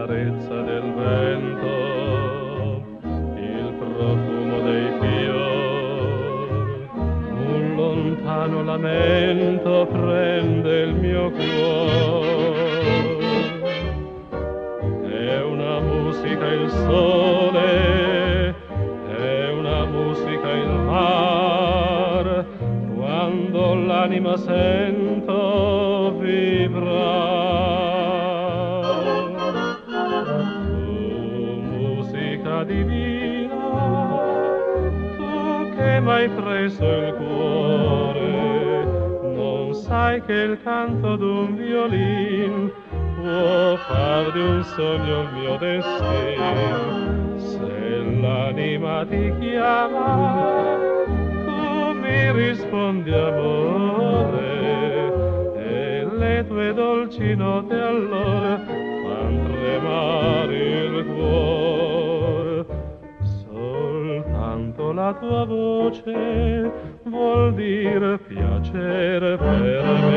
carezza del vento, il profumo dei fiori, un lontano lamento prende il mio cuore. È una musica il sole, è una musica il mar, quando l'anima sento vibrar. Tu, musica divina, tu che m'hai preso il cuore, non sai che il canto d'un violin può far di un sogno il mio destino. Se l'anima ti chiama, tu mi rispondi amore, e le tue dolci note allora fan tremare il cuore. Soltanto la tua voce vuol dire piacere per me.